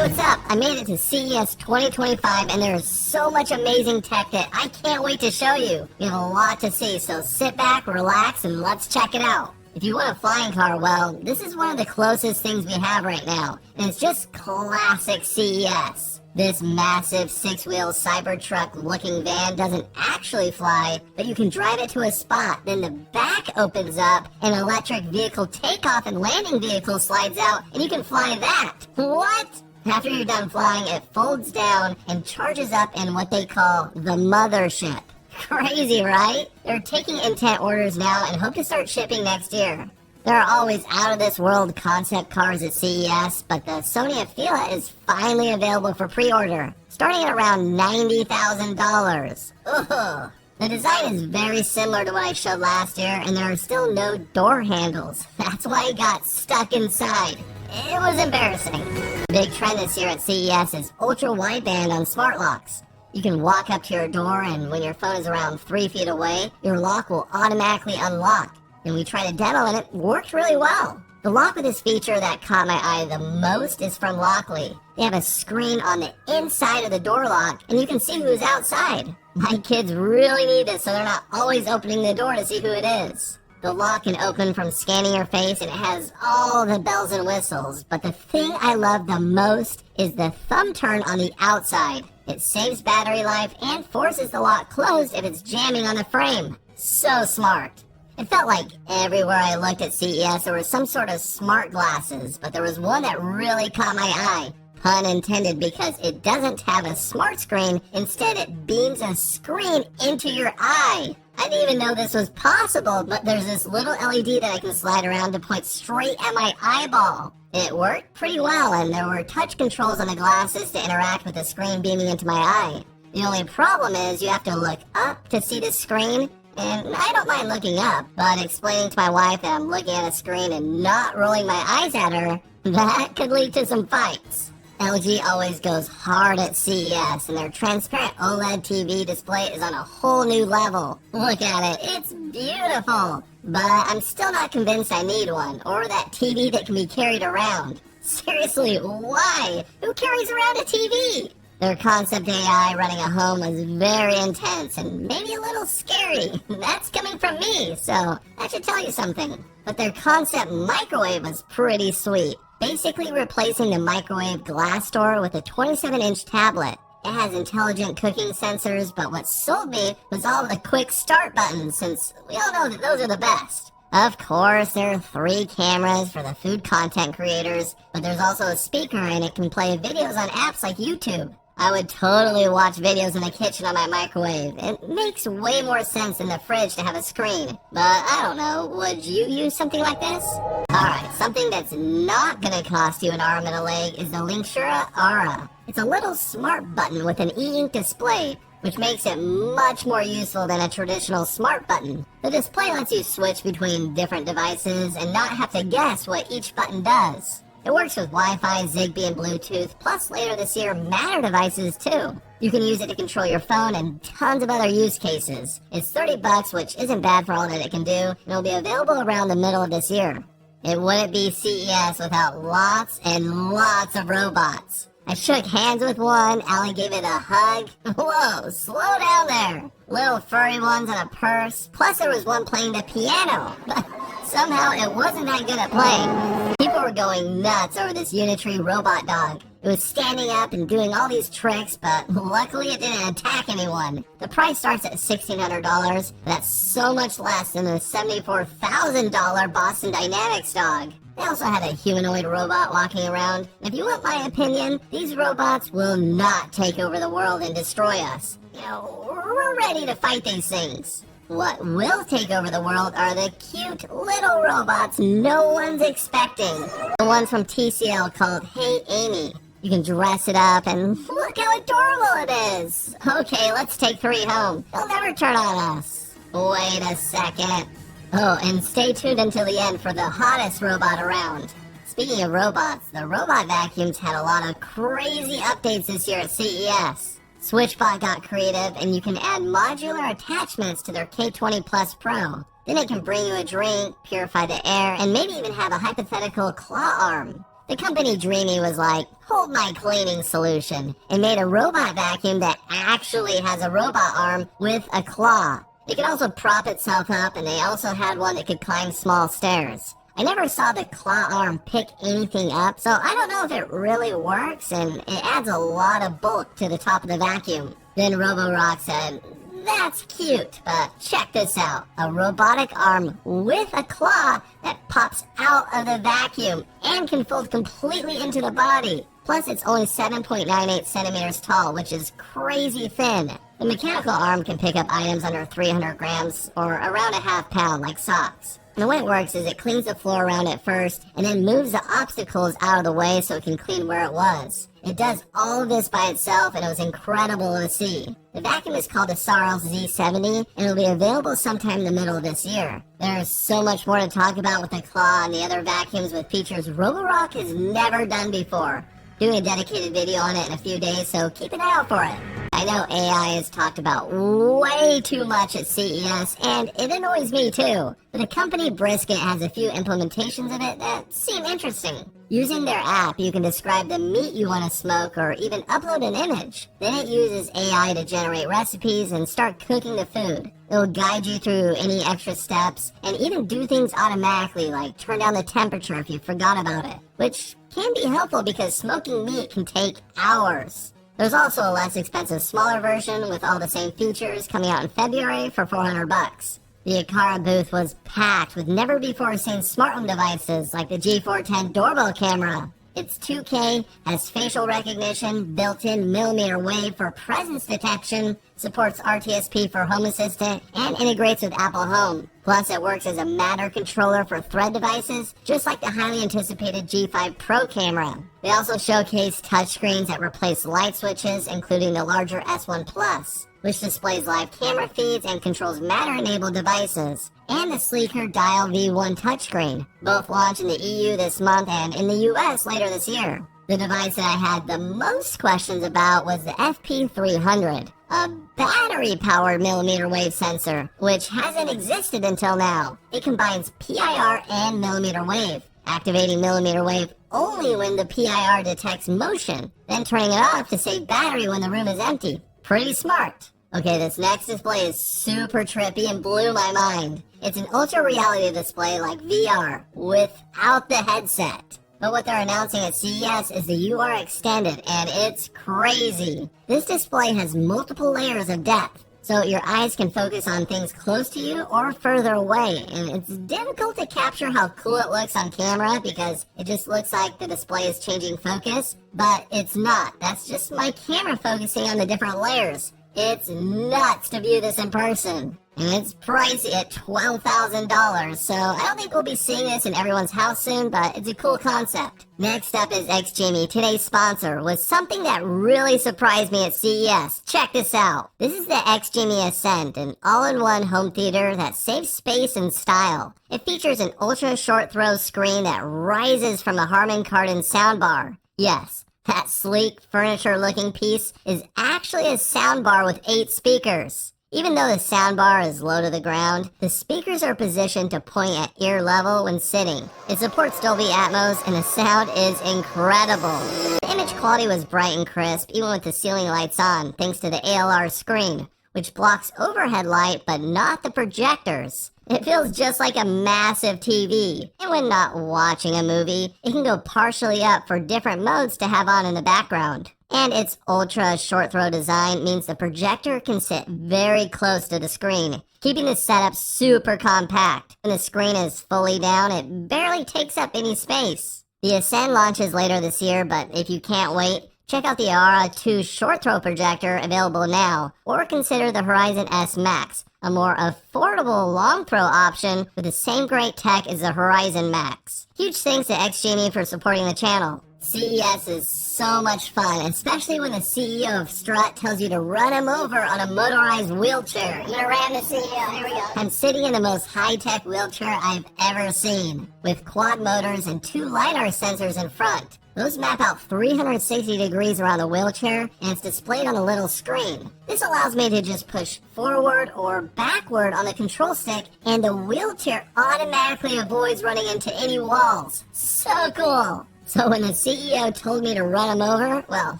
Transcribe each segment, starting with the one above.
what's up? I made it to CES 2025 and there is so much amazing tech that I can't wait to show you. We have a lot to see, so sit back, relax, and let's check it out. If you want a flying car, well, this is one of the closest things we have right now, and it's just classic CES. This massive six-wheel Cybertruck-looking van doesn't actually fly, but you can drive it to a spot, then the back opens up, an electric vehicle takeoff and landing vehicle slides out, and you can fly that. What? After you're done flying, it folds down and charges up in what they call the mothership. Crazy, right? They're taking intent orders now and hope to start shipping next year. There are always out-of-this-world concept cars at CES, but the Sony Afeela is finally available for pre-order, starting at around $90,000. Ugh. The design is very similar to what I showed last year, and there are still no door handles. That's why it got stuck inside. It was embarrassing. The big trend this year at CES is ultra-wideband on smart locks. You can walk up to your door, and when your phone is around 3 feet away, your lock will automatically unlock. And we tried a demo, and it worked really well. The lock with this feature that caught my eye the most is from Lockly. They have a screen on the inside of the door lock, and you can see who's outside. My kids really need this, so they're not always opening the door to see who it is. The lock can open from scanning your face, and it has all the bells and whistles. But the thing I love the most is the thumb turn on the outside. It saves battery life and forces the lock closed if it's jamming on the frame. So smart. It felt like everywhere I looked at CES there was some sort of smart glasses, but there was one that really caught my eye. Pun intended, because it doesn't have a smart screen. Instead, it beams a screen into your eye. I didn't even know this was possible, but there's this little LED that I can slide around to point straight at my eyeball. It worked pretty well, and there were touch controls on the glasses to interact with the screen beaming into my eye. The only problem is you have to look up to see the screen, and I don't mind looking up, but explaining to my wife that I'm looking at a screen and not rolling my eyes at her, that could lead to some fights. LG always goes hard at CES, and their transparent OLED TV display is on a whole new level. Look at it, it's beautiful! But I'm still not convinced I need one, or that TV that can be carried around. Seriously, why? Who carries around a TV? Their concept AI running a home was very intense and maybe a little scary. That's coming from me, so that should tell you something. But their concept microwave was pretty sweet. Basically replacing the microwave glass door with a 27-inch tablet. It has intelligent cooking sensors, but what sold me was all the quick start buttons, since we all know that those are the best. Of course, there are 3 cameras for the food content creators, but there's also a speaker and it can play videos on apps like YouTube. I would totally watch videos in the kitchen on my microwave. It makes way more sense in the fridge to have a screen. But I don't know, would you use something like this? Alright, something that's not gonna cost you an arm and a leg is the Linksura Aura. It's a little smart button with an e-ink display, which makes it much more useful than a traditional smart button. The display lets you switch between different devices and not have to guess what each button does. It works with Wi-Fi, Zigbee, and Bluetooth, plus later this year, Matter devices too. You can use it to control your phone and tons of other use cases. It's $30, which isn't bad for all that it can do, and it'll be available around the middle of this year. It wouldn't be CES without lots and lots of robots. I shook hands with one, Allie gave it a hug. Whoa, slow down there. Little furry ones on a purse, plus there was one playing the piano. But somehow it wasn't that good at playing. People were going nuts over this Unitree robot dog. It was standing up and doing all these tricks, but luckily it didn't attack anyone. The price starts at $1,600. That's so much less than the $74,000 Boston Dynamics dog. They also had a humanoid robot walking around. If you want my opinion, these robots will not take over the world and destroy us. You know, we're ready to fight these things. What will take over the world are the cute little robots no one's expecting. The ones from TCL called Hey Amy. You can dress it up and look how adorable it is. Okay, let's take 3 home. They'll never turn on us. Wait a second. Oh, and stay tuned until the end for the hottest robot around. Speaking of robots, the robot vacuums had a lot of crazy updates this year at CES. SwitchBot got creative, and you can add modular attachments to their K20 Plus Pro. Then it can bring you a drink, purify the air, and maybe even have a hypothetical claw arm. The company Dreamy was like, hold my cleaning solution, and made a robot vacuum that actually has a robot arm with a claw. It can also prop itself up, and they also had one that could climb small stairs. I never saw the claw arm pick anything up, so I don't know if it really works, and it adds a lot of bulk to the top of the vacuum. Then Roborock said, that's cute, but check this out. A robotic arm with a claw that pops out of the vacuum and can fold completely into the body. Plus, it's only 7.98 centimeters tall, which is crazy thin. The mechanical arm can pick up items under 300 grams or around a half pound, like socks. And the way it works is it cleans the floor around it first and then moves the obstacles out of the way so it can clean where it was. It does all of this by itself, and it was incredible to see. The vacuum is called the Saros Z70, and it'll be available sometime in the middle of this year. There's so much more to talk about with the claw and the other vacuums with features Roborock has never done before. Doing a dedicated video on it in a few days, so keep an eye out for it. I know AI is talked about way too much at CES, and it annoys me too. But the company Brisket has a few implementations of it that seem interesting. Using their app, you can describe the meat you want to smoke or even upload an image. Then it uses AI to generate recipes and start cooking the food. It'll guide you through any extra steps and even do things automatically, like turn down the temperature if you forgot about it, which can be helpful because smoking meat can take hours. There's also a less expensive, smaller version with all the same features coming out in February for $400. The Aqara booth was packed with never-before-seen smart home devices like the G410 doorbell camera. It's 2K, has facial recognition, built-in millimeter wave for presence detection, supports RTSP for Home Assistant, and integrates with Apple Home. Plus, it works as a Matter controller for Thread devices, just like the highly anticipated G5 Pro camera. They also showcase touchscreens that replace light switches, including the larger S1 Plus, which displays live camera feeds and controls Matter-enabled devices, and the sleeker Dial V1 touchscreen. Both launch in the EU this month and in the US later this year. The device that I had the most questions about was the FP300, a battery-powered millimeter wave sensor, which hasn't existed until now. It combines PIR and millimeter wave, activating millimeter wave only when the PIR detects motion, then turning it off to save battery when the room is empty. Pretty smart. Okay, this next display is super trippy and blew my mind. It's an ultra reality display like VR without the headset. But what they're announcing at CES is the UR Extended, and it's crazy. This display has multiple layers of depth, so your eyes can focus on things close to you or further away, and it's difficult to capture how cool it looks on camera because it just looks like the display is changing focus, but it's not. That's just my camera focusing on the different layers. It's nuts to view this in person. And it's pricey at $12,000, so I don't think we'll be seeing this in everyone's house soon, but it's a cool concept. Next up is XGenie. Today's sponsor was something that really surprised me at CES. Check this out. This is the XGenie Ascend, an all-in-one home theater that saves space and style. It features an ultra short throw screen that rises from the Harman Kardon soundbar. Yes, that sleek furniture-looking piece is actually a soundbar with 8 speakers. Even though the soundbar is low to the ground, the speakers are positioned to point at ear level when sitting. It supports Dolby Atmos, and the sound is incredible. The image quality was bright and crisp, even with the ceiling lights on, thanks to the ALR screen, which blocks overhead light but not the projectors. It feels just like a massive TV. And when not watching a movie, it can go partially up for different modes to have on in the background. And its ultra short throw design means the projector can sit very close to the screen, keeping the setup super compact. When the screen is fully down, it barely takes up any space. The Ascend launches later this year, but if you can't wait, check out the Aura 2 short throw projector available now, or consider the Horizon S Max, a more affordable long throw option with the same great tech as the Horizon Max. Huge thanks to XGenie for supporting the channel. CES is so much fun, especially when the CEO of Strut tells you to run him over on a motorized wheelchair. You gonna ram the CEO? Here we go. I'm sitting in the most high-tech wheelchair I've ever seen, with quad motors and 2 LiDAR sensors in front. Those map out 360 degrees around the wheelchair, and it's displayed on a little screen. This allows me to just push forward or backward on the control stick, and the wheelchair automatically avoids running into any walls. So cool! So when the CEO told me to run him over, well,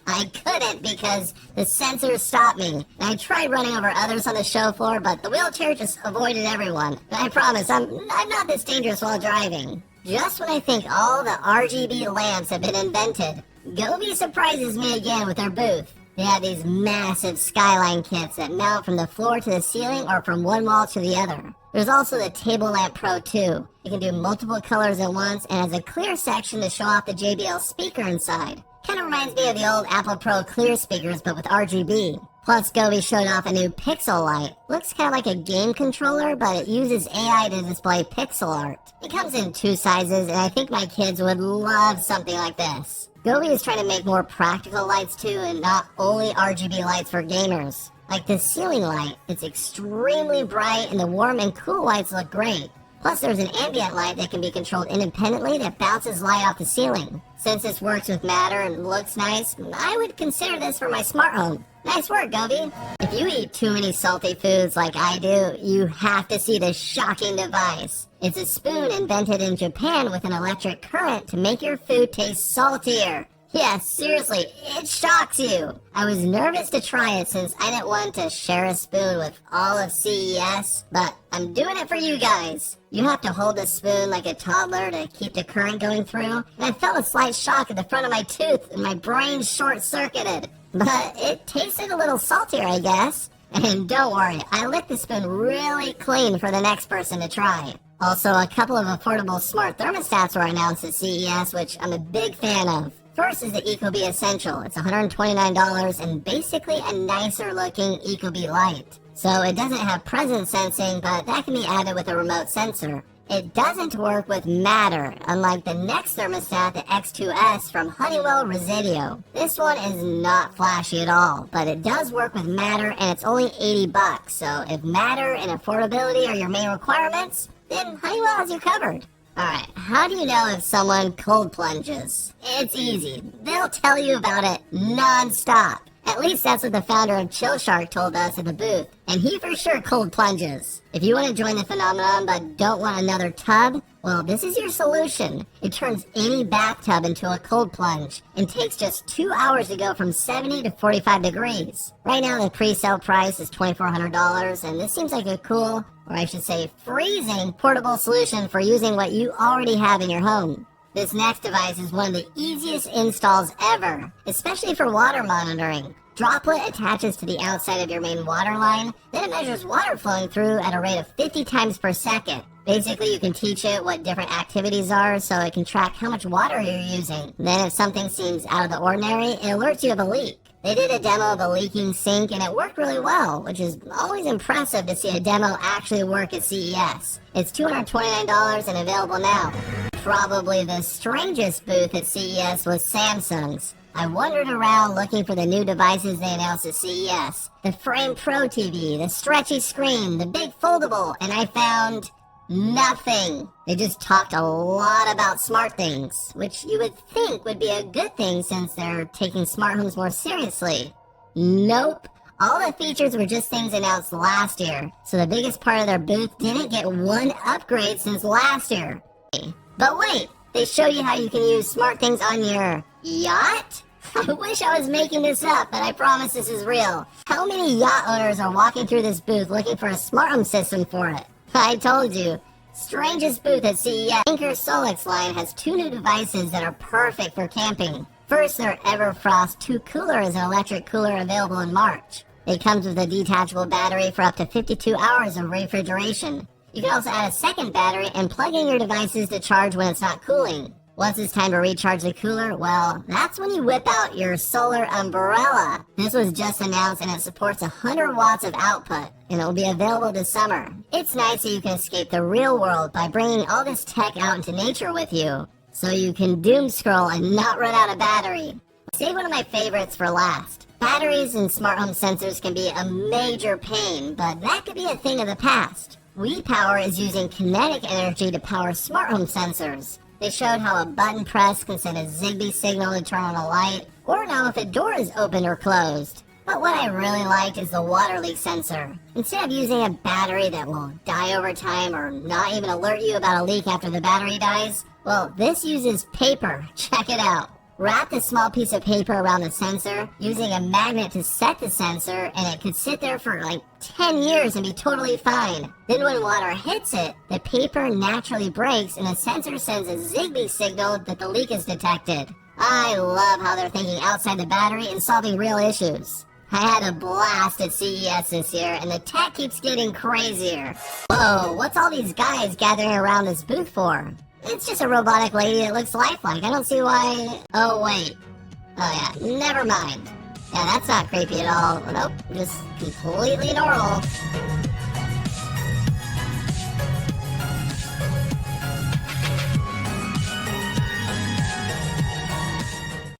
I couldn't because the sensors stopped me. And I tried running over others on the show floor, but the wheelchair just avoided everyone. And I promise, I'm not this dangerous while driving. Just when I think all the RGB lamps have been invented, Gobi surprises me again with their booth. They have these massive skyline kits that mount from the floor to the ceiling or from one wall to the other. There's also the Table Lamp Pro 2. It can do multiple colors at once and has a clear section to show off the JBL speaker inside. Kind of reminds me of the old Apple Pro clear speakers but with RGB. Plus, Gobi showed off a new pixel light. Looks kind of like a game controller, but it uses AI to display pixel art. It comes in 2 sizes, and I think my kids would love something like this. Gobi is trying to make more practical lights too, and not only RGB lights for gamers. Like the ceiling light, it's extremely bright, and the warm and cool lights look great. Plus, there's an ambient light that can be controlled independently that bounces light off the ceiling. Since this works with Matter and looks nice, I would consider this for my smart home. Nice work, Gobi. If you eat too many salty foods like I do, you have to see this shocking device. It's a spoon invented in Japan with an electric current to make your food taste saltier. Yeah, seriously, it shocks you. I was nervous to try it since I didn't want to share a spoon with all of CES, but I'm doing it for you guys. You have to hold the spoon like a toddler to keep the current going through, and I felt a slight shock at the front of my tooth and my brain short-circuited. But it tasted a little saltier, I guess. And don't worry, I licked the spoon really clean for the next person to try. Also, a couple of affordable smart thermostats were announced at CES, which I'm a big fan of. First is the ecobee Essential. It's $129 and basically a nicer looking ecobee light. So it doesn't have presence sensing, but that can be added with a remote sensor. It doesn't work with Matter, unlike the next thermostat, the X2S from Honeywell Residio. This one is not flashy at all, but it does work with Matter and it's only $80, so if Matter and affordability are your main requirements, then Honeywell has you covered. Alright, how do you know if someone cold plunges? It's easy. They'll tell you about it non-stop. At least that's what the founder of Chill Shark told us at the booth, and he for sure cold plunges. If you want to join the phenomenon but don't want another tub, well, this is your solution. It turns any bathtub into a cold plunge and takes just 2 hours to go from 70 to 45 degrees. Right now the pre-sale price is $2,400, and this seems like a cool, or I should say freezing, portable solution for using what you already have in your home. This next device is one of the easiest installs ever, especially for water monitoring. Droplet attaches to the outside of your main water line, then it measures water flowing through at a rate of 50 times per second. Basically, you can teach it what different activities are so it can track how much water you're using. Then if something seems out of the ordinary, it alerts you of a leak. They did a demo of a leaking sink and it worked really well, which is always impressive to see a demo actually work at CES. It's $229 and available now. Probably the strangest booth at CES was Samsung's. I wandered around looking for the new devices they announced at CES. The Frame Pro TV, the stretchy screen, the big foldable, and I found nothing. They just talked a lot about smart things, which you would think would be a good thing since they're taking smart homes more seriously. Nope. All the features were just things announced last year, so the biggest part of their booth didn't get one upgrade since last year. But wait, they show you how you can use smart things on your yacht? I wish I was making this up, but I promise this is real. How many yacht owners are walking through this booth looking for a smart home system for it? I told you. Strangest booth at CES. Anchor Solix line has 2 new devices that are perfect for camping. First, their Everfrost 2 cooler is an electric cooler available in March. It comes with a detachable battery for up to 52 hours of refrigeration. You can also add a second battery and plug in your devices to charge when it's not cooling. Once it's time to recharge the cooler, well, that's when you whip out your solar umbrella. This was just announced and it supports 100 watts of output, and it will be available this summer. It's nice that you can escape the real world by bringing all this tech out into nature with you, so you can doom scroll and not run out of battery. Save one of my favorites for last. Batteries and smart home sensors can be a major pain, but that could be a thing of the past. WePower is using kinetic energy to power smart home sensors. They showed how a button press can send a Zigbee signal to turn on a light, or know if a door is open or closed. But what I really liked is the water leak sensor. Instead of using a battery that will die over time or not even alert you about a leak after the battery dies, Well, this uses paper. Check it out. Wrap this small piece of paper around the sensor using a magnet to set the sensor, and it could sit there for like 10 years and be totally fine. Then when water hits it, the paper naturally breaks and the sensor sends a Zigbee signal that the leak is detected. I love how they're thinking outside the battery and solving real issues. I had a blast at CES this year, and the tech keeps getting crazier. Whoa, what's all these guys gathering around this booth for? It's just a robotic lady that looks lifelike. I don't see why... Oh, wait. Oh, yeah. Never mind. Yeah, that's not creepy at all. Nope. Just completely normal.